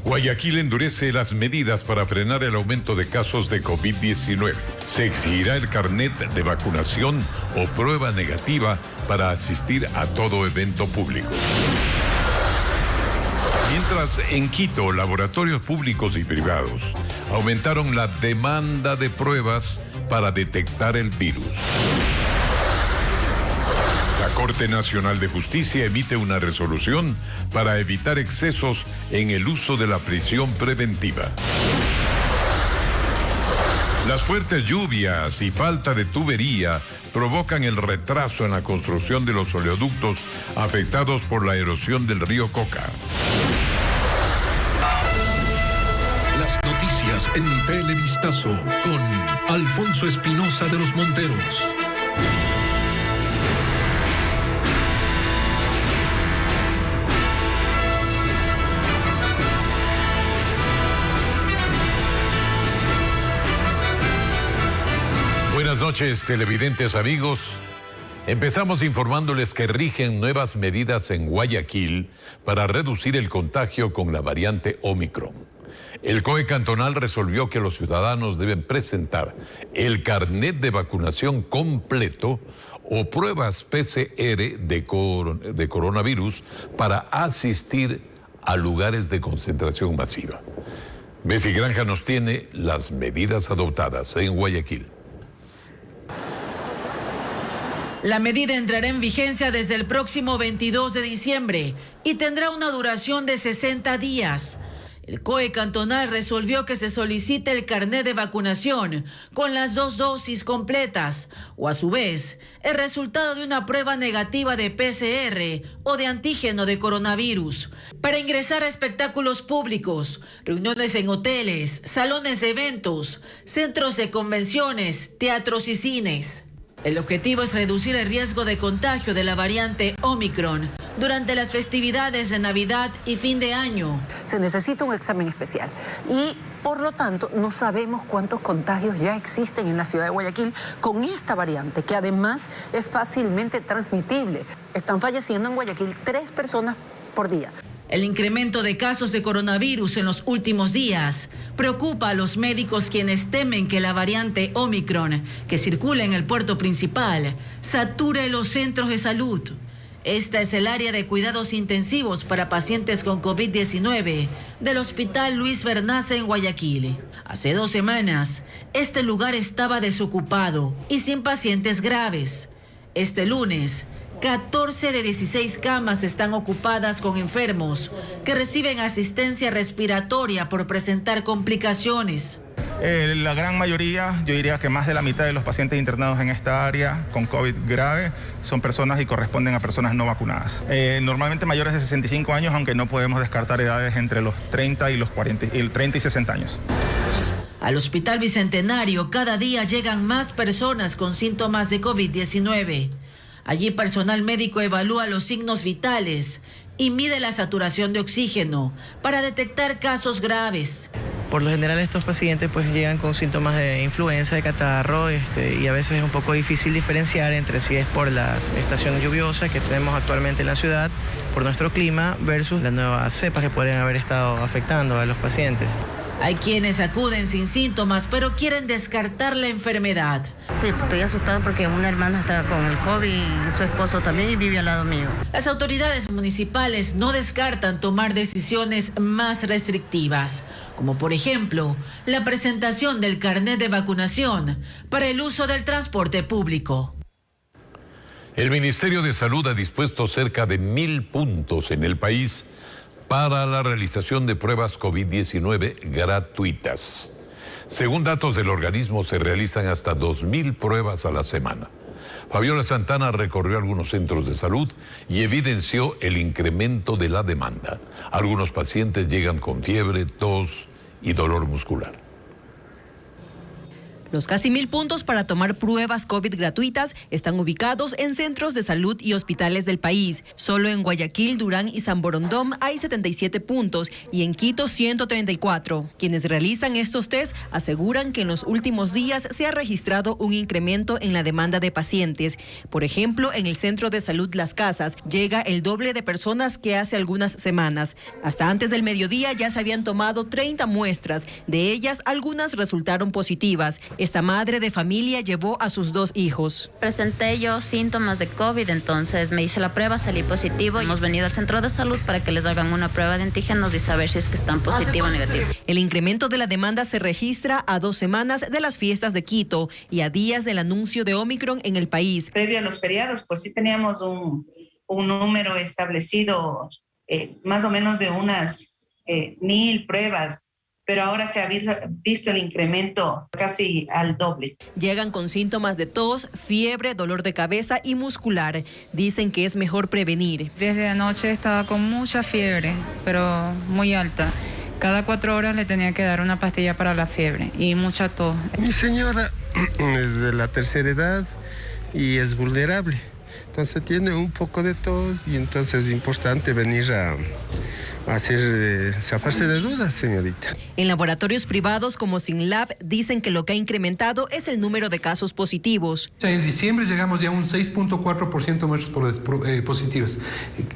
Guayaquil endurece las medidas para frenar el aumento de casos de COVID-19. Se exigirá el carnet de vacunación o prueba negativa para asistir a todo evento público. Mientras en Quito, laboratorios públicos y privados aumentaron la demanda de pruebas para detectar el virus. La Corte Nacional de Justicia emite una resolución para evitar excesos en el uso de la prisión preventiva. Las fuertes lluvias y falta de tubería provocan el retraso en la construcción de los oleoductos afectados por la erosión del río Coca. Las noticias en Televistazo con Alfonso Espinosa de los Monteros. Buenas noches, televidentes amigos. Empezamos informándoles que rigen nuevas medidas en Guayaquil para reducir el contagio con la variante Omicron. El COE cantonal resolvió que los ciudadanos deben presentar el carnet de vacunación completo o pruebas PCR de coronavirus para asistir a lugares de concentración masiva. Bessie Granja nos tiene las medidas adoptadas en Guayaquil. La medida entrará en vigencia desde el próximo 22 de diciembre y tendrá una duración de 60 días. El COE cantonal resolvió que se solicite el carnet de vacunación con las 2 dosis completas o a su vez el resultado de una prueba negativa de PCR o de antígeno de coronavirus para ingresar a espectáculos públicos, reuniones en hoteles, salones de eventos, centros de convenciones, teatros y cines. El objetivo es reducir el riesgo de contagio de la variante Omicron durante las festividades de Navidad y fin de año. Se necesita un examen especial y, por lo tanto, no sabemos cuántos contagios ya existen en la ciudad de Guayaquil con esta variante, que además es fácilmente transmitible. Están falleciendo en Guayaquil 3 personas por día. El incremento de casos de coronavirus en los últimos días preocupa a los médicos, quienes temen que la variante Omicron, que circula en el puerto principal, sature los centros de salud. Esta es el área de cuidados intensivos para pacientes con COVID-19 del Hospital Luis Bernaza en Guayaquil. Hace 2 semanas, este lugar estaba desocupado y sin pacientes graves. Este lunes, 14 de 16 camas están ocupadas con enfermos que reciben asistencia respiratoria por presentar complicaciones. La gran mayoría, yo diría que más de la mitad de los pacientes internados en esta área con COVID grave son personas y corresponden a personas no vacunadas. Normalmente mayores de 65 años, aunque no podemos descartar edades entre los 30 y los 30 y 60 años. Al Hospital Bicentenario cada día llegan más personas con síntomas de COVID-19. Allí personal médico evalúa los signos vitales y mide la saturación de oxígeno para detectar casos graves. Por lo general estos pacientes pues llegan con síntomas de influenza, de catarro, y a veces es un poco difícil diferenciar entre si es por las estaciones lluviosas que tenemos actualmente en la ciudad, por nuestro clima, versus las nuevas cepas que podrían haber estado afectando a los pacientes. Hay quienes acuden sin síntomas, pero quieren descartar la enfermedad. Sí, estoy asustada porque una hermana está con el COVID y su esposo también y vive al lado mío. Las autoridades municipales no descartan tomar decisiones más restrictivas, como por ejemplo la presentación del carnet de vacunación para el uso del transporte público. El Ministerio de Salud ha dispuesto cerca de 1,000 puntos en el país para la realización de pruebas COVID-19 gratuitas. Según datos del organismo, se realizan hasta 2,000 pruebas a la semana. Fabiola Santana recorrió algunos centros de salud y evidenció el incremento de la demanda. Algunos pacientes llegan con fiebre, tos y dolor muscular. Los casi 1.000 puntos para tomar pruebas COVID gratuitas están ubicados en centros de salud y hospitales del país. Solo en Guayaquil, Durán y San Borondón hay 77 puntos y en Quito 134. Quienes realizan estos test aseguran que en los últimos días se ha registrado un incremento en la demanda de pacientes. Por ejemplo, en el Centro de Salud Las Casas llega el doble de personas que hace algunas semanas. Hasta antes del mediodía ya se habían tomado 30 muestras. De ellas, algunas resultaron positivas. Esta madre de familia llevó a sus 2 hijos. Presenté yo síntomas de COVID, entonces me hice la prueba, salí positivo. Hemos venido al centro de salud para que les hagan una prueba de antígenos y saber si es que están positivo o negativo. El incremento de la demanda se registra a 2 semanas de las fiestas de Quito y a días del anuncio de Omicron en el país. Previo a los feriados, pues sí teníamos un número establecido, más o menos de unas 1.000 pruebas. Pero ahora se ha visto el incremento casi al doble. Llegan con síntomas de tos, fiebre, dolor de cabeza y muscular. Dicen que es mejor prevenir. Desde anoche estaba con mucha fiebre, pero muy alta. Cada 4 horas le tenía que dar una pastilla para la fiebre y mucha tos. Mi señora es de la tercera edad y es vulnerable. Entonces tiene un poco de tos y entonces es importante venir a zafarse de dudas, señorita. En laboratorios privados como Sinlab dicen que lo que ha incrementado es el número de casos positivos. En diciembre llegamos ya a un 6.4% de muestras positivas.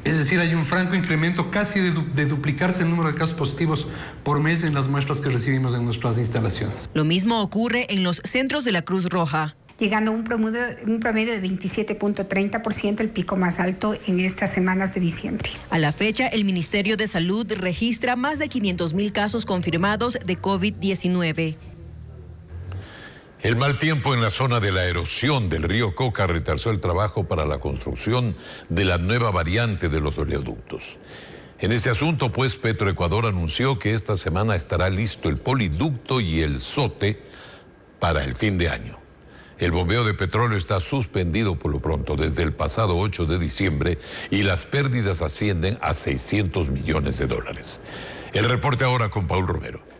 Es decir, hay un franco incremento casi de duplicarse el número de casos positivos por mes en las muestras que recibimos en nuestras instalaciones. Lo mismo ocurre en los centros de la Cruz Roja, llegando a un promedio de 27.30%, el pico más alto en estas semanas de diciembre. A la fecha, el Ministerio de Salud registra más de 500.000 casos confirmados de COVID-19. El mal tiempo en la zona de la erosión del río Coca retrasó el trabajo para la construcción de la nueva variante de los oleoductos. En este asunto, pues, Petroecuador anunció que esta semana estará listo el poliducto y el SOTE para el fin de año. El bombeo de petróleo está suspendido por lo pronto desde el pasado 8 de diciembre y las pérdidas ascienden a $600 millones. El reporte ahora con Paul Romero.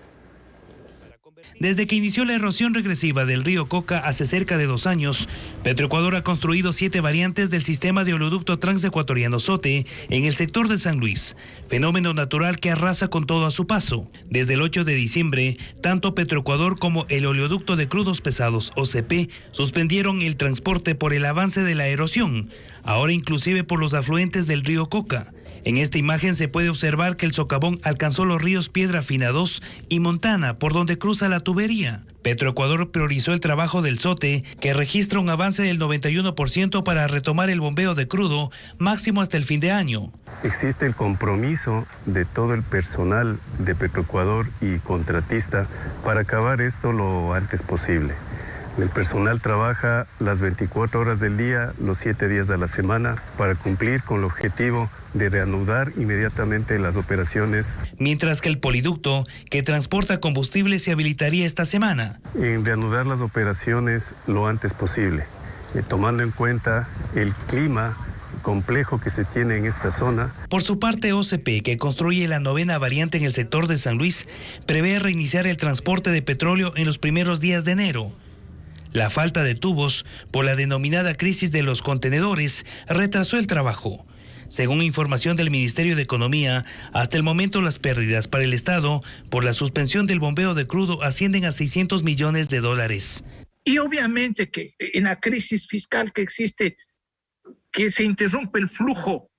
Desde que inició la erosión regresiva del río Coca hace cerca de 2 años, Petroecuador ha construido 7 variantes del sistema de oleoducto transecuatoriano SOTE en el sector de San Luis, fenómeno natural que arrasa con todo a su paso. Desde el 8 de diciembre, tanto Petroecuador como el oleoducto de crudos pesados, OCP, suspendieron el transporte por el avance de la erosión, ahora inclusive por los afluentes del río Coca. En esta imagen se puede observar que el socavón alcanzó los ríos Piedra Fina 2 y Montana, por donde cruza la tubería. Petroecuador priorizó el trabajo del SOTE, que registra un avance del 91% para retomar el bombeo de crudo, máximo hasta el fin de año. Existe el compromiso de todo el personal de Petroecuador y contratista para acabar esto lo antes posible. El personal trabaja las 24 horas del día, los 7 días de la semana, para cumplir con el objetivo de reanudar inmediatamente las operaciones. Mientras que el poliducto que transporta combustible se habilitaría esta semana. En reanudar las operaciones lo antes posible, tomando en cuenta el clima complejo que se tiene en esta zona. Por su parte, OCP, que construye la 9ª variante en el sector de San Luis, prevé reiniciar el transporte de petróleo en los primeros días de enero. La falta de tubos por la denominada crisis de los contenedores retrasó el trabajo. Según información del Ministerio de Economía, hasta el momento las pérdidas para el Estado por la suspensión del bombeo de crudo ascienden a $600 millones. Y obviamente que en la crisis fiscal que existe, que se interrumpe el flujo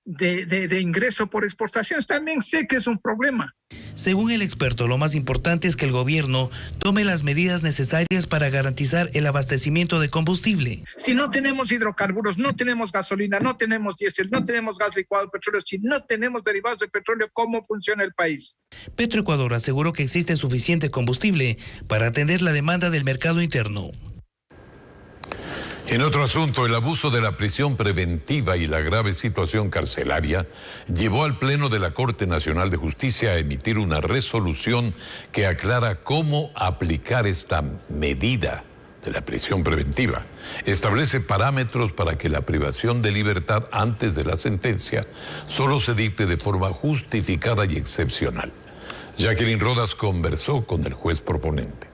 de ingreso por exportaciones, también sé que es un problema. Según el experto, lo más importante es que el gobierno tome las medidas necesarias para garantizar el abastecimiento de combustible. Si no tenemos hidrocarburos, no tenemos gasolina, no tenemos diésel, no tenemos gas licuado, petróleo, si no tenemos derivados de petróleo, ¿cómo funciona el país? Petroecuador aseguró que existe suficiente combustible para atender la demanda del mercado interno. En otro asunto, el abuso de la prisión preventiva y la grave situación carcelaria llevó al Pleno de la Corte Nacional de Justicia a emitir una resolución que aclara cómo aplicar esta medida de la prisión preventiva. Establece parámetros para que la privación de libertad antes de la sentencia solo se dicte de forma justificada y excepcional. Jacqueline Rodas conversó con el juez proponente.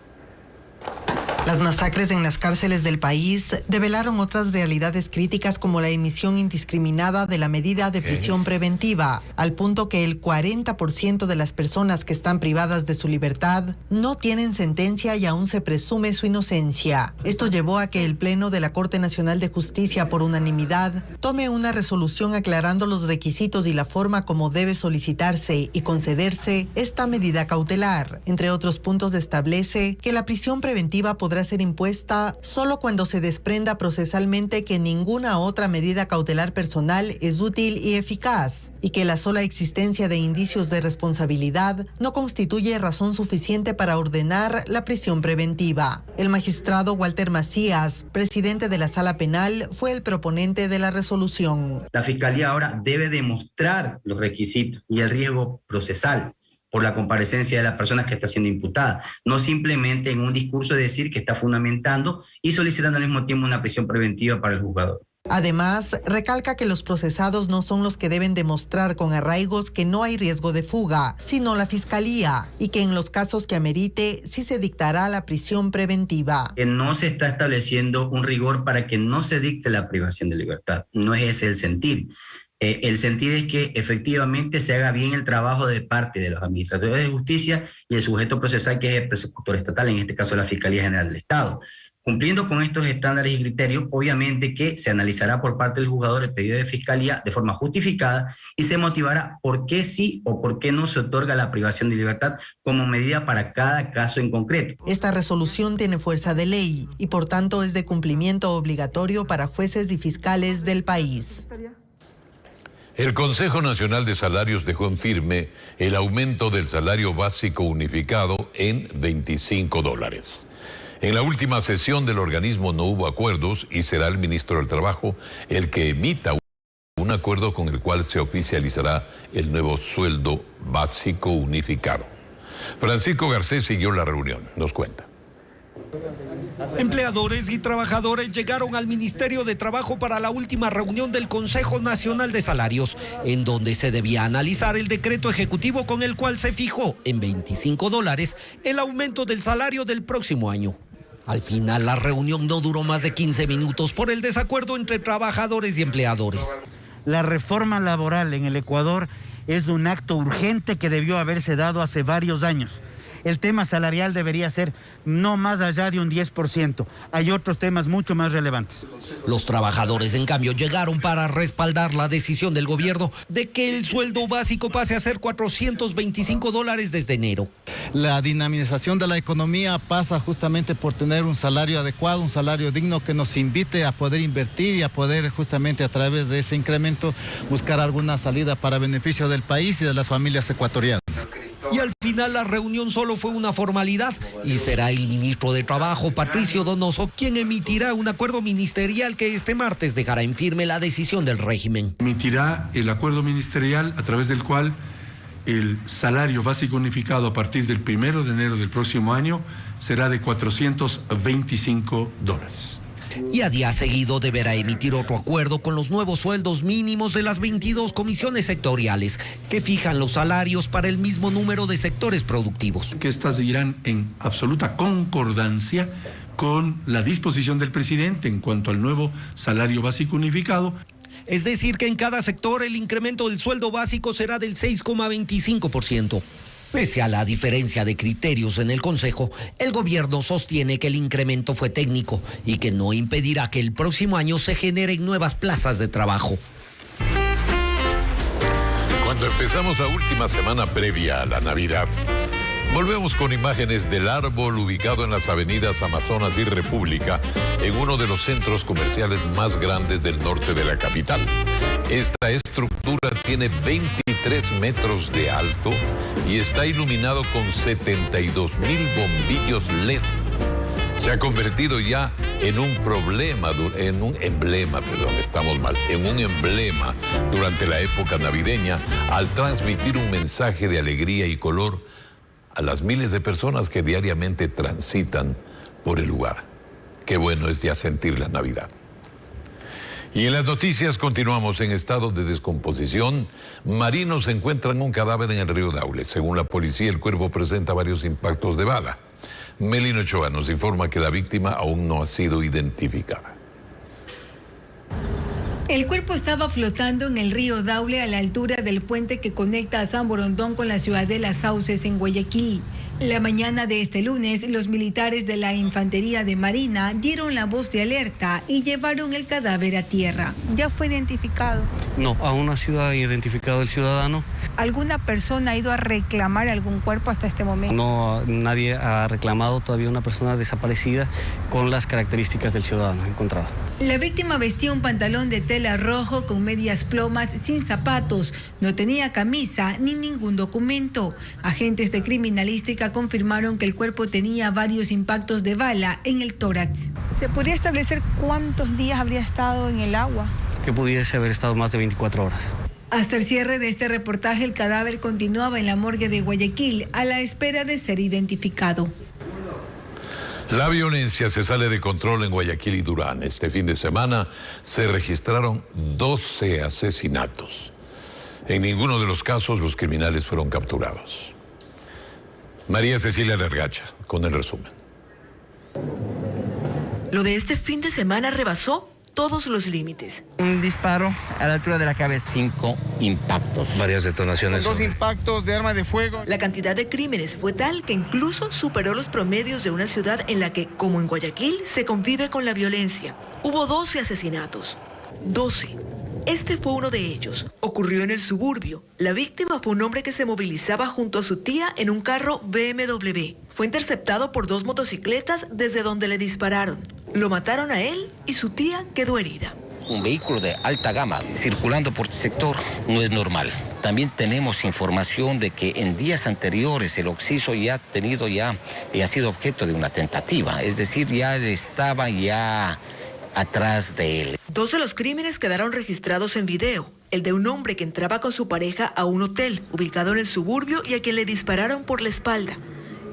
Las masacres en las cárceles del país develaron otras realidades críticas como la emisión indiscriminada de la medida de prisión preventiva, al punto que el 40% de las personas que están privadas de su libertad no tienen sentencia y aún se presume su inocencia. Esto llevó a que el Pleno de la Corte Nacional de Justicia, por unanimidad, tome una resolución aclarando los requisitos y la forma como debe solicitarse y concederse esta medida cautelar. Entre otros puntos, establece que la prisión preventiva podrá ser impuesta solo cuando se desprenda procesalmente que ninguna otra medida cautelar personal es útil y eficaz y que la sola existencia de indicios de responsabilidad no constituye razón suficiente para ordenar la prisión preventiva. El magistrado Walter Macías, presidente de la Sala Penal, fue el proponente de la resolución. La Fiscalía ahora debe demostrar los requisitos y el riesgo procesal por la comparecencia de la persona que está siendo imputada, no simplemente en un discurso decir que está fundamentando y solicitando al mismo tiempo una prisión preventiva para el juzgador. Además, recalca que los procesados no son los que deben demostrar con arraigos que no hay riesgo de fuga, sino la Fiscalía, y que en los casos que amerite sí se dictará la prisión preventiva. No se está estableciendo un rigor para que no se dicte la privación de libertad, no es ese el sentir. El sentido es que efectivamente se haga bien el trabajo de parte de los administradores de justicia y el sujeto procesal, que es el persecutor estatal, en este caso la Fiscalía General del Estado. Cumpliendo con estos estándares y criterios, obviamente que se analizará por parte del juzgador el pedido de fiscalía de forma justificada y se motivará por qué sí o por qué no se otorga la privación de libertad como medida para cada caso en concreto. Esta resolución tiene fuerza de ley y por tanto es de cumplimiento obligatorio para jueces y fiscales del país. El Consejo Nacional de Salarios dejó en firme el aumento del salario básico unificado en $25. En la última sesión del organismo no hubo acuerdos y será el ministro del Trabajo el que emita un acuerdo con el cual se oficializará el nuevo sueldo básico unificado. Francisco Garcés siguió la reunión, nos cuenta. Empleadores y trabajadores llegaron al Ministerio de Trabajo para la última reunión del Consejo Nacional de Salarios, en donde se debía analizar el decreto ejecutivo con el cual se fijó en $25 el aumento del salario del próximo año. Al final, la reunión no duró más de 15 minutos por el desacuerdo entre trabajadores y empleadores. La reforma laboral en el Ecuador es un acto urgente que debió haberse dado hace varios años. El tema salarial debería ser no más allá de un 10%. Hay otros temas mucho más relevantes. Los trabajadores, en cambio, llegaron para respaldar la decisión del gobierno de que el sueldo básico pase a ser $425 desde enero. La dinamización de la economía pasa justamente por tener un salario adecuado, un salario digno que nos invite a poder invertir y a poder justamente a través de ese incremento buscar alguna salida para beneficio del país y de las familias ecuatorianas. Y al final la reunión solo fue una formalidad y será el ministro de Trabajo, Patricio Donoso, quien emitirá un acuerdo ministerial que este martes dejará en firme la decisión del régimen. Emitirá el acuerdo ministerial a través del cual el salario básico unificado a partir del 1 de enero del próximo año será de $425. Y a día seguido deberá emitir otro acuerdo con los nuevos sueldos mínimos de las 22 comisiones sectoriales que fijan los salarios para el mismo número de sectores productivos. Que estas irán en absoluta concordancia con la disposición del presidente en cuanto al nuevo salario básico unificado. Es decir, que en cada sector el incremento del sueldo básico será del 6,25%. Pese a la diferencia de criterios en el Consejo, el gobierno sostiene que el incremento fue técnico y que no impedirá que el próximo año se generen nuevas plazas de trabajo. Cuando empezamos la última semana previa a la Navidad, volvemos con imágenes del árbol ubicado en las avenidas Amazonas y República, en uno de los centros comerciales más grandes del norte de la capital. Esta estructura tiene 23 metros de alto y está iluminado con 72,000 bombillos LED. Se ha convertido ya en un emblema durante la época navideña al transmitir un mensaje de alegría y color a las miles de personas que diariamente transitan por el lugar. Qué bueno es ya sentir la Navidad. Y en las noticias continuamos. En estado de descomposición, marinos encuentran un cadáver en el río Daule. Según la policía, el cuerpo presenta varios impactos de bala. Melina Ochoa nos informa que la víctima aún no ha sido identificada. El cuerpo estaba flotando en el río Daule a la altura del puente que conecta a San Borondón con la ciudad de Las Sauces en Guayaquil. La mañana de este lunes, los militares de la Infantería de Marina dieron la voz de alerta y llevaron el cadáver a tierra. ¿Ya fue identificado? No, aún no ha sido identificado el ciudadano. ¿Alguna persona ha ido a reclamar algún cuerpo hasta este momento? No, nadie ha reclamado todavía una persona desaparecida con las características del ciudadano encontrado. La víctima vestía un pantalón de tela rojo con medias plomas sin zapatos. No tenía camisa ni ningún documento. Agentes de criminalística confirmaron que el cuerpo tenía varios impactos de bala en el tórax. ¿Se podría establecer cuántos días habría estado en el agua? Que pudiese haber estado más de 24 horas. Hasta el cierre de este reportaje, el cadáver continuaba en la morgue de Guayaquil a la espera de ser identificado. La violencia se sale de control en Guayaquil y Durán. Este fin de semana se registraron 12 asesinatos. En ninguno de los casos los criminales fueron capturados. María Cecilia Lergacha, con el resumen. Lo de este fin de semana rebasó todos los límites. Un disparo a la altura de la cabeza. 5 impactos. Varias detonaciones. 2 impactos de arma de fuego. La cantidad de crímenes fue tal que incluso superó los promedios de una ciudad en la que, como en Guayaquil, se convive con la violencia. Hubo 12 asesinatos. 12. Este fue uno de ellos. Ocurrió en el suburbio. La víctima fue un hombre que se movilizaba junto a su tía en un carro BMW. Fue interceptado por 2 motocicletas desde donde le dispararon. Lo mataron a él y su tía quedó herida. Un vehículo de alta gama circulando por este sector no es normal. También tenemos información de que en días anteriores el occiso ya ha sido objeto de una tentativa. Es decir, ya estaba atrás de él. 2 de los crímenes quedaron registrados en video. El de un hombre que entraba con su pareja a un hotel ubicado en el suburbio y a quien le dispararon por la espalda.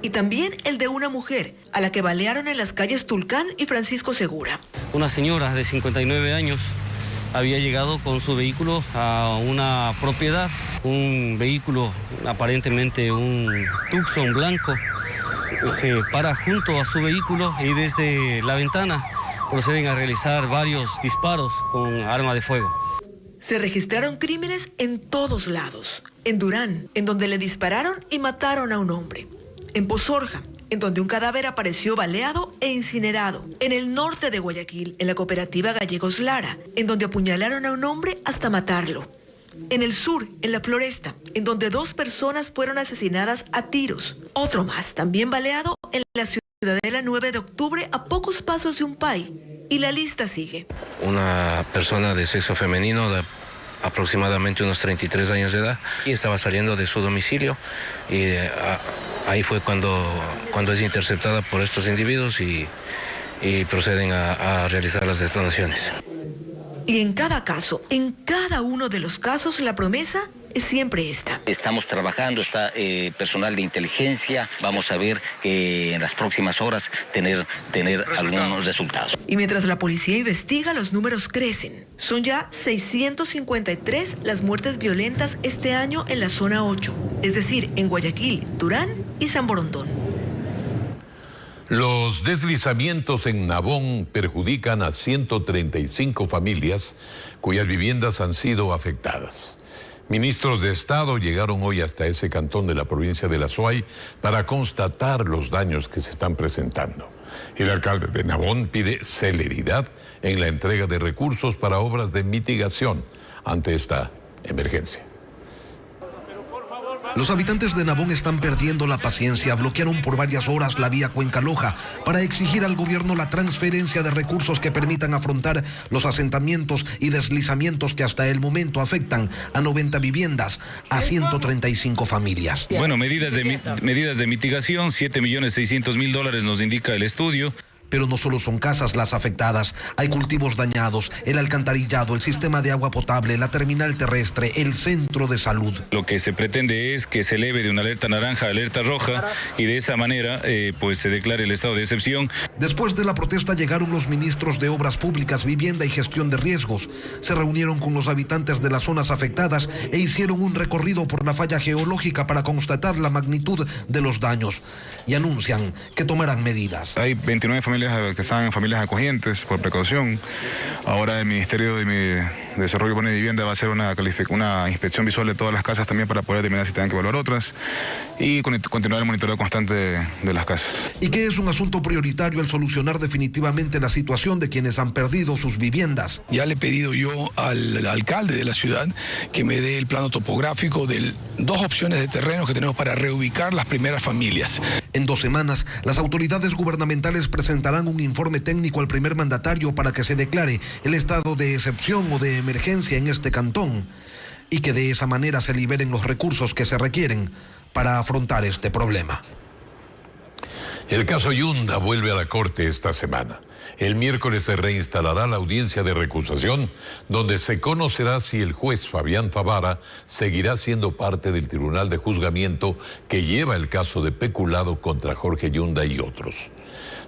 Y también el de una mujer a la que balearon en las calles Tulcán y Francisco Segura. Una señora de 59 años había llegado con su vehículo a una propiedad, un vehículo aparentemente un Tucson blanco. Se para junto a su vehículo y desde la ventana proceden a realizar varios disparos con arma de fuego. Se registraron crímenes en todos lados. En Durán, en donde le dispararon y mataron a un hombre. En Pozorja, en donde un cadáver apareció baleado e incinerado. En el norte de Guayaquil, en la cooperativa Gallegos Lara, en donde apuñalaron a un hombre hasta matarlo. En el sur, en la Floresta, en donde 2 personas fueron asesinadas a tiros. Otro más, también baleado en la Ciudadela 9 de octubre, a pocos pasos de un PAI. Y la lista sigue. Una persona de sexo femenino de aproximadamente unos 33 años de edad y estaba saliendo de su domicilio y ahí fue cuando es interceptada por estos individuos y proceden a realizar las detonaciones. Y en cada caso, en cada uno de los casos, la promesa es siempre esta. Estamos trabajando, está personal de inteligencia. Vamos a ver en las próximas horas tener algunos resultados. Y mientras la policía investiga, los números crecen. Son ya 653 las muertes violentas este año en la zona 8, es decir, en Guayaquil, Durán y San Borondón. Los deslizamientos en Nabón perjudican a 135 familias cuyas viviendas han sido afectadas. Ministros de Estado llegaron hoy hasta ese cantón de la provincia de La Suay para constatar los daños que se están presentando. El alcalde de Nabón pide celeridad en la entrega de recursos para obras de mitigación ante esta emergencia. Los habitantes de Nabón están perdiendo la paciencia. Bloquearon por varias horas la vía Cuenca-Loja para exigir al gobierno la transferencia de recursos que permitan afrontar los asentamientos y deslizamientos que hasta el momento afectan a 90 viviendas, a 135 familias. Bueno, medidas de mitigación, $7.600.000 nos indica el estudio. Pero no solo son casas las afectadas, hay cultivos dañados, el alcantarillado, el sistema de agua potable, la terminal terrestre, el centro de salud. Lo que se pretende es que se eleve de una alerta naranja a alerta roja y de esa manera pues se declare el estado de excepción. Después de la protesta llegaron los ministros de Obras Públicas, Vivienda y Gestión de Riesgos. Se reunieron con los habitantes de las zonas afectadas e hicieron un recorrido por la falla geológica para constatar la magnitud de los daños y anuncian que tomarán medidas. Hay 29 familias que están en familias acogientes por precaución. Ahora el Ministerio de Desarrollo Urbano y Vivienda va a hacer una inspección visual de todas las casas también para poder determinar si tienen que evaluar otras y continuar el monitoreo constante de las casas. Y que es un asunto prioritario el solucionar definitivamente la situación de quienes han perdido sus viviendas. Ya le he pedido yo al alcalde de la ciudad que me dé el plano topográfico de 2 opciones de terreno que tenemos para reubicar las primeras familias. En 2 semanas, las autoridades gubernamentales presentarán un informe técnico al primer mandatario para que se declare el estado de excepción o de emergencia en este cantón y que de esa manera se liberen los recursos que se requieren para afrontar este problema. El caso Yunda vuelve a la Corte esta semana. El miércoles se reinstalará la audiencia de recusación, donde se conocerá si el juez Fabián Favara seguirá siendo parte del tribunal de juzgamiento que lleva el caso de peculado contra Jorge Yunda y otros.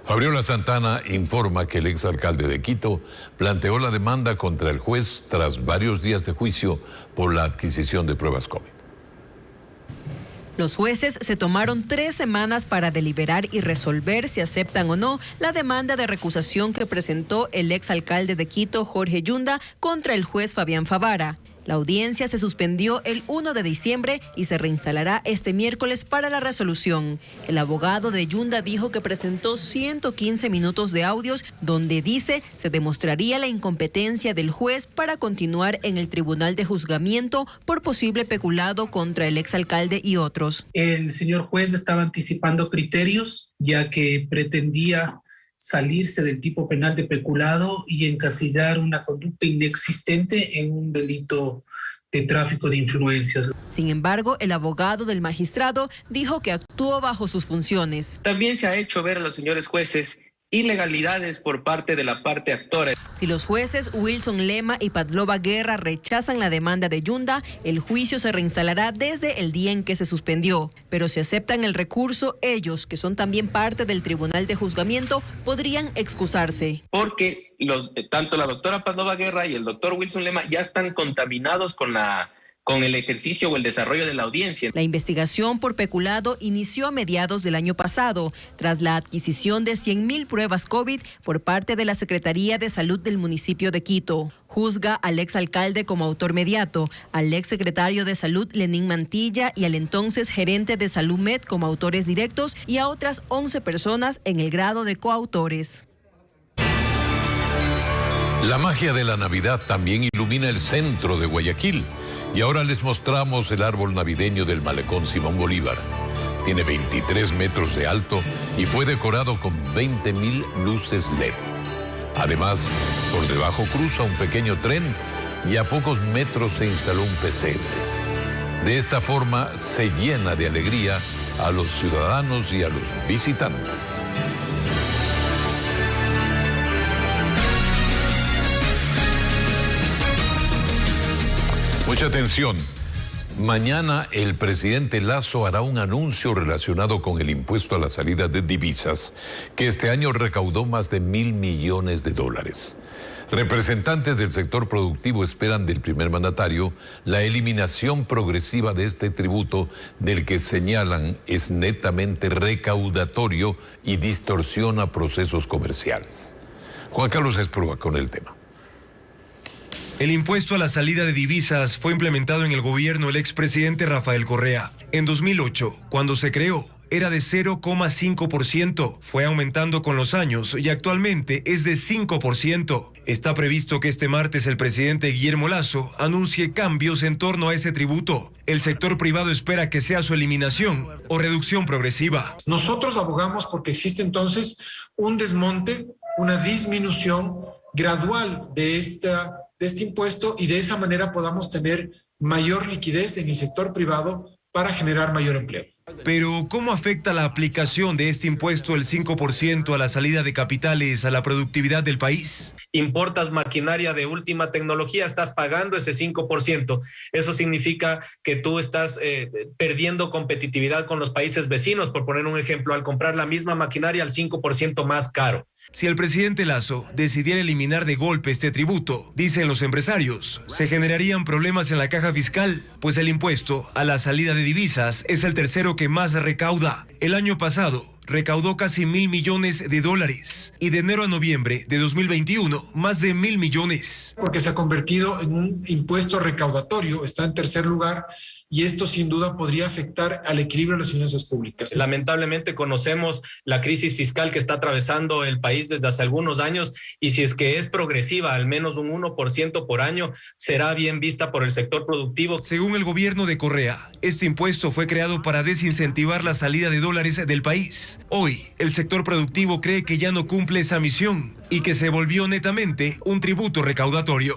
Fabiola Santana informa que el exalcalde de Quito planteó la demanda contra el juez tras varios días de juicio por la adquisición de pruebas COVID. Los jueces se tomaron 3 semanas para deliberar y resolver si aceptan o no la demanda de recusación que presentó el exalcalde de Quito, Jorge Yunda, contra el juez Fabián Favara. La audiencia se suspendió el 1 de diciembre y se reinstalará este miércoles para la resolución. El abogado de Yunda dijo que presentó 115 minutos de audios donde dice se demostraría la incompetencia del juez para continuar en el tribunal de juzgamiento por posible peculado contra el exalcalde y otros. El señor juez estaba anticipando criterios ya que pretendía salirse del tipo penal de peculado y encasillar una conducta inexistente en un delito de tráfico de influencias. Sin embargo, el abogado del magistrado dijo que actuó bajo sus funciones. También se ha hecho ver a los señores jueces ilegalidades por parte de la parte actora. Si los jueces Wilson Lema y Padlova Guerra rechazan la demanda de Yunda, el juicio se reinstalará desde el día en que se suspendió. Pero si aceptan el recurso, ellos, que son también parte del tribunal de juzgamiento, podrían excusarse. Porque tanto la doctora Padlova Guerra y el doctor Wilson Lema ya están contaminados con el ejercicio o el desarrollo de la audiencia. La investigación por peculado inició a mediados del año pasado, tras la adquisición de 100.000 pruebas COVID por parte de la Secretaría de Salud del municipio de Quito. Juzga al exalcalde como autor mediato, al exsecretario de Salud Lenín Mantilla y al entonces gerente de Salud Med como autores directos y a otras 11 personas en el grado de coautores. La magia de la Navidad también ilumina el centro de Guayaquil. Y ahora les mostramos el árbol navideño del Malecón Simón Bolívar. Tiene 23 metros de alto y fue decorado con 20.000 luces LED. Además, por debajo cruza un pequeño tren y a pocos metros se instaló un pesebre. De esta forma se llena de alegría a los ciudadanos y a los visitantes. Mucha atención. Mañana el presidente Lasso hará un anuncio relacionado con el impuesto a la salida de divisas, que este año recaudó más de $1.000 millones. Representantes del sector productivo esperan del primer mandatario la eliminación progresiva de este tributo, del que señalan es netamente recaudatorio y distorsiona procesos comerciales. Juan Carlos Esprúa con el tema. El impuesto a la salida de divisas fue implementado en el gobierno del expresidente Rafael Correa. En 2008, cuando se creó, era de 0,5%. Fue aumentando con los años y actualmente es de 5%. Está previsto que este martes el presidente Guillermo Lasso anuncie cambios en torno a ese tributo. El sector privado espera que sea su eliminación o reducción progresiva. Nosotros abogamos porque existe entonces un desmonte, una disminución gradual de este impuesto y de esa manera podamos tener mayor liquidez en el sector privado para generar mayor empleo. Pero, ¿cómo afecta la aplicación de este impuesto del 5% a la salida de capitales a la productividad del país? Importas maquinaria de última tecnología, estás pagando ese 5%. Eso significa que tú estás perdiendo competitividad con los países vecinos, por poner un ejemplo, al comprar la misma maquinaria al 5% más caro. Si el presidente Lasso decidiera eliminar de golpe este tributo, dicen los empresarios, se generarían problemas en la caja fiscal, pues el impuesto a la salida de divisas es el tercero que más recauda. El año pasado recaudó casi $1.000 millones y de enero a noviembre de 2021 más de 1.000 millones. Porque se ha convertido en un impuesto recaudatorio, está en tercer lugar y esto sin duda podría afectar al equilibrio de las finanzas públicas. Lamentablemente conocemos la crisis fiscal que está atravesando el país desde hace algunos años y si es que es progresiva, al menos un 1% por año, será bien vista por el sector productivo. Según el gobierno de Correa, este impuesto fue creado para desincentivar la salida de dólares del país. Hoy, el sector productivo cree que ya no cumple esa misión y que se volvió netamente un tributo recaudatorio.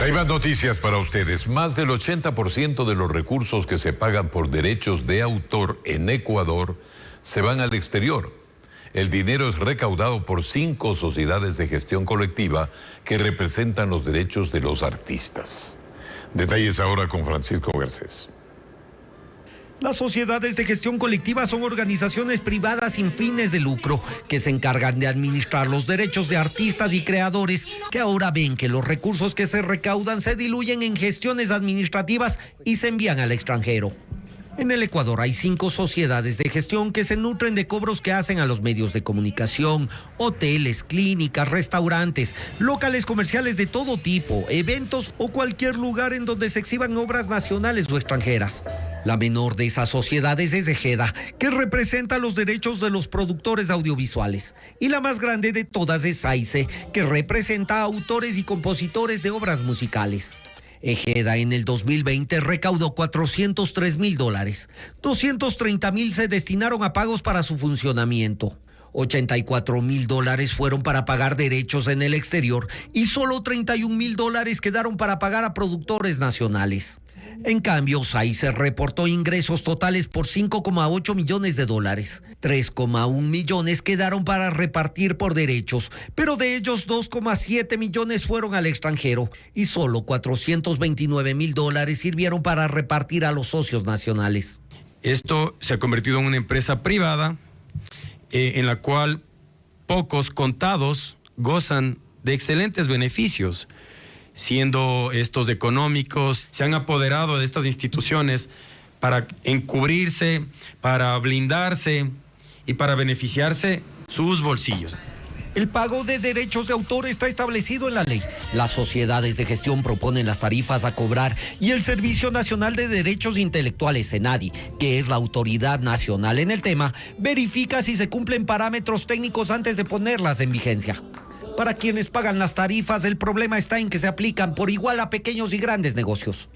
Hay más noticias para ustedes. Más del 80% de los recursos que se pagan por derechos de autor en Ecuador se van al exterior. El dinero es recaudado por 5 sociedades de gestión colectiva que representan los derechos de los artistas. Detalles ahora con Francisco Garcés. Las sociedades de gestión colectiva son organizaciones privadas sin fines de lucro que se encargan de administrar los derechos de artistas y creadores que ahora ven que los recursos que se recaudan se diluyen en gestiones administrativas y se envían al extranjero. En el Ecuador hay 5 sociedades de gestión que se nutren de cobros que hacen a los medios de comunicación, hoteles, clínicas, restaurantes, locales comerciales de todo tipo, eventos o cualquier lugar en donde se exhiban obras nacionales o extranjeras. La menor de esas sociedades es Ejeda, que representa los derechos de los productores audiovisuales. Y la más grande de todas es SAICE, que representa a autores y compositores de obras musicales. Ejeda en el 2020 recaudó $403.000. $230.000 se destinaron a pagos para su funcionamiento. $84.000 fueron para pagar derechos en el exterior y solo $31.000 quedaron para pagar a productores nacionales. En cambio, SAICE reportó ingresos totales por $5,8 millones. 3,1 millones quedaron para repartir por derechos, pero de ellos 2,7 millones fueron al extranjero y solo $429.000 sirvieron para repartir a los socios nacionales. Esto se ha convertido en una empresa privada en la cual pocos contados gozan de excelentes beneficios, siendo estos económicos. Se han apoderado de estas instituciones para encubrirse, para blindarse y para beneficiarse sus bolsillos. El pago de derechos de autor está establecido en la ley. Las sociedades de gestión proponen las tarifas a cobrar y el Servicio Nacional de Derechos Intelectuales, SENADI, que es la autoridad nacional en el tema, verifica si se cumplen parámetros técnicos antes de ponerlas en vigencia. Para quienes pagan las tarifas, el problema está en que se aplican por igual a pequeños y grandes negocios.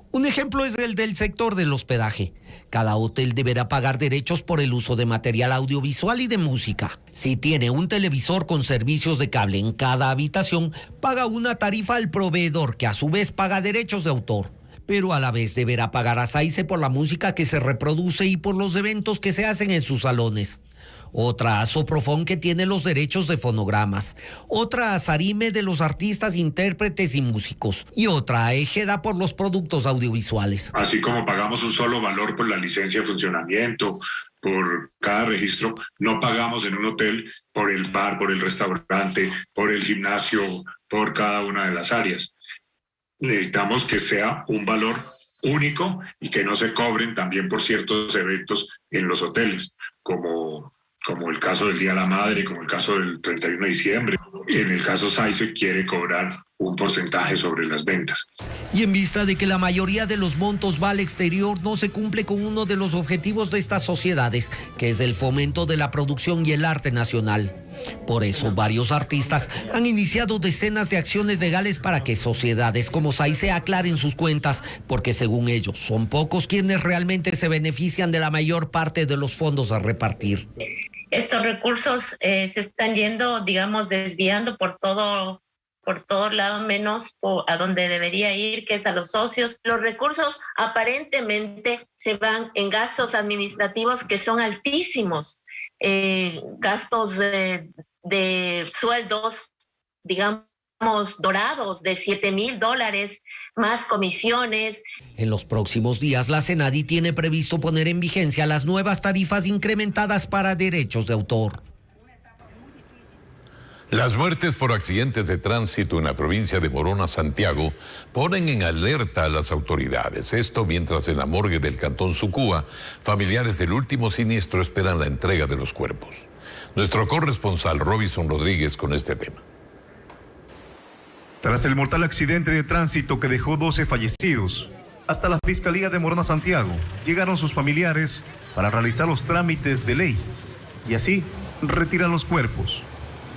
Un ejemplo es el del sector del hospedaje. Cada hotel deberá pagar derechos por el uso de material audiovisual y de música. Si tiene un televisor con servicios de cable en cada habitación, paga una tarifa al proveedor, que a su vez paga derechos de autor. Pero a la vez deberá pagar a SAICE por la música que se reproduce y por los eventos que se hacen en sus salones. Otra a Soprofón, que tiene los derechos de fonogramas. Otra a Sarime, de los artistas, intérpretes y músicos. Y otra a Ejeda por los productos audiovisuales. Así como pagamos un solo valor por la licencia de funcionamiento, por cada registro, no pagamos en un hotel por el bar, por el restaurante, por el gimnasio, por cada una de las áreas. Necesitamos que sea un valor único y que no se cobren también por ciertos eventos en los hoteles, como el caso del Día de la Madre, como el caso del 31 de diciembre. En el caso SAICE quiere cobrar un porcentaje sobre las ventas. Y en vista de que la mayoría de los montos va al exterior, no se cumple con uno de los objetivos de estas sociedades, que es el fomento de la producción y el arte nacional. Por eso, varios artistas han iniciado decenas de acciones legales para que sociedades como SAICE aclaren sus cuentas, porque según ellos, son pocos quienes realmente se benefician de la mayor parte de los fondos a repartir. Estos recursos se están yendo, digamos, desviando por todo por todos lados menos a donde debería ir, que es a los socios. Los recursos aparentemente se van en gastos administrativos que son altísimos, gastos de sueldos, digamos, dorados de $7,000, más comisiones. En los próximos días, la Senadi tiene previsto poner en vigencia las nuevas tarifas incrementadas para derechos de autor. Las muertes por accidentes de tránsito en la provincia de Morona, Santiago, ponen en alerta a las autoridades. Esto mientras en la morgue del cantón Sucúa, familiares del último siniestro esperan la entrega de los cuerpos. Nuestro corresponsal Robinson Rodríguez con este tema. Tras el mortal accidente de tránsito que dejó 12 fallecidos, hasta la Fiscalía de Morona, Santiago, llegaron sus familiares para realizar los trámites de ley y así retirar los cuerpos.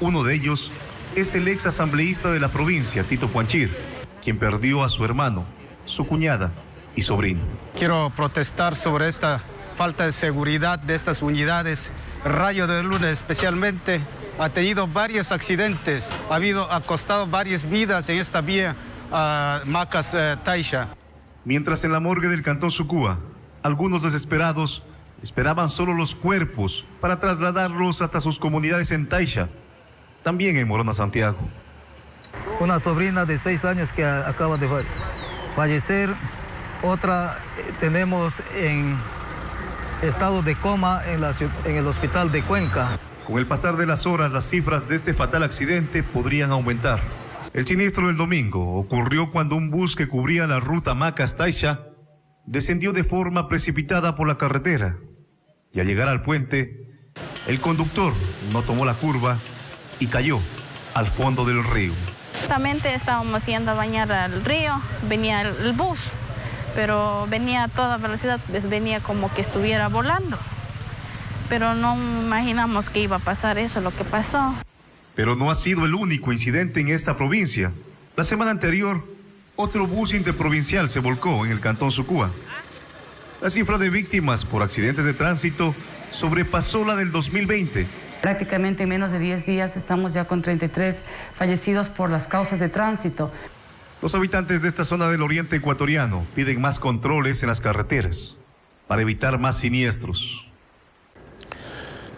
Uno de ellos es el ex asambleísta de la provincia, Tito Puanchir, quien perdió a su hermano, su cuñada y sobrino. Quiero protestar sobre esta falta de seguridad de estas unidades. Rayo de Luna especialmente ha tenido varios accidentes, ha costado varias vidas en esta vía Macas Taisha. Mientras en la morgue del cantón Sucúa, algunos desesperados esperaban solo los cuerpos para trasladarlos hasta sus comunidades en Taisha, también en Morona, Santiago. Una sobrina de 6 años que acaba de fallecer, otra tenemos en estado de coma en el hospital de Cuenca. Con el pasar de las horas, las cifras de este fatal accidente podrían aumentar. El siniestro del domingo ocurrió cuando un bus que cubría la ruta Macas-Taisha descendió de forma precipitada por la carretera y al llegar al puente, el conductor no tomó la curva y cayó al fondo del río. Justamente estábamos yendo a bañar al río, venía el bus, pero venía a toda velocidad, venía como que estuviera volando. Pero no imaginamos que iba a pasar eso, lo que pasó. Pero no ha sido el único incidente en esta provincia. La semana anterior, otro bus interprovincial se volcó en el cantón Sucúa. La cifra de víctimas por accidentes de tránsito sobrepasó la del 2020. Prácticamente en menos de 10 días estamos ya con 33 fallecidos por las causas de tránsito. Los habitantes de esta zona del oriente ecuatoriano piden más controles en las carreteras para evitar más siniestros.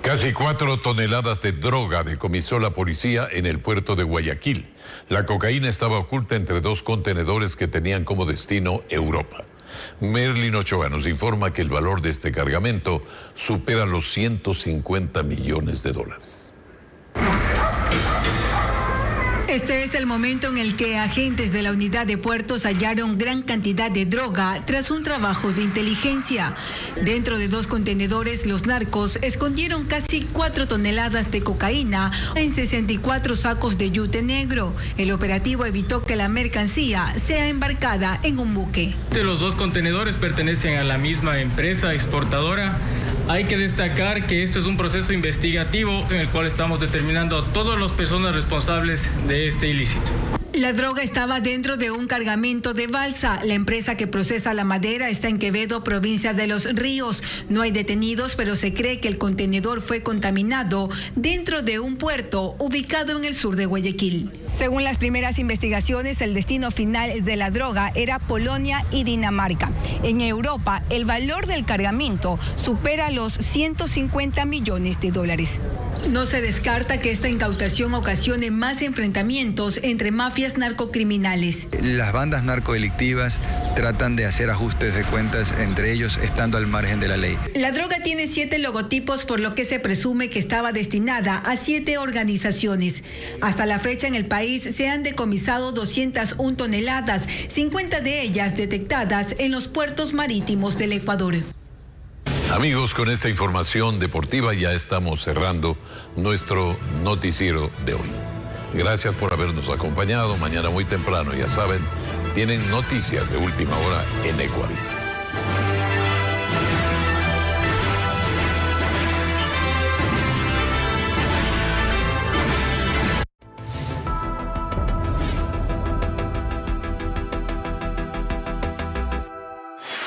Casi 4 toneladas de droga decomisó la policía en el puerto de Guayaquil. La cocaína estaba oculta entre 2 contenedores que tenían como destino Europa. Merlin Ochoa nos informa que el valor de este cargamento supera los $150 millones. Este es el momento en el que agentes de la unidad de puertos hallaron gran cantidad de droga tras un trabajo de inteligencia. Dentro de 2 contenedores, los narcos escondieron casi 4 toneladas de cocaína en 64 sacos de yute negro. El operativo evitó que la mercancía sea embarcada en un buque. Los 2 contenedores pertenecen a la misma empresa exportadora. Hay que destacar que esto es un proceso investigativo en el cual estamos determinando a todas las personas responsables de este ilícito. La droga estaba dentro de un cargamento de balsa. La empresa que procesa la madera está en Quevedo, provincia de Los Ríos. No hay detenidos, pero se cree que el contenedor fue contaminado dentro de un puerto ubicado en el sur de Guayaquil. Según las primeras investigaciones, el destino final de la droga era Polonia y Dinamarca. En Europa, el valor del cargamento supera los $150 millones. No se descarta que esta incautación ocasione más enfrentamientos entre mafias narcocriminales. Las bandas narcodelictivas tratan de hacer ajustes de cuentas entre ellos estando al margen de la ley. La droga tiene 7 logotipos, por lo que se presume que estaba destinada a 7 organizaciones. Hasta la fecha en el país se han decomisado 201 toneladas, 50 de ellas detectadas en los puertos marítimos del Ecuador. Amigos, con esta información deportiva ya estamos cerrando nuestro noticiero de hoy. Gracias por habernos acompañado. Mañana muy temprano, ya saben, tienen noticias de última hora en Ecuavisa.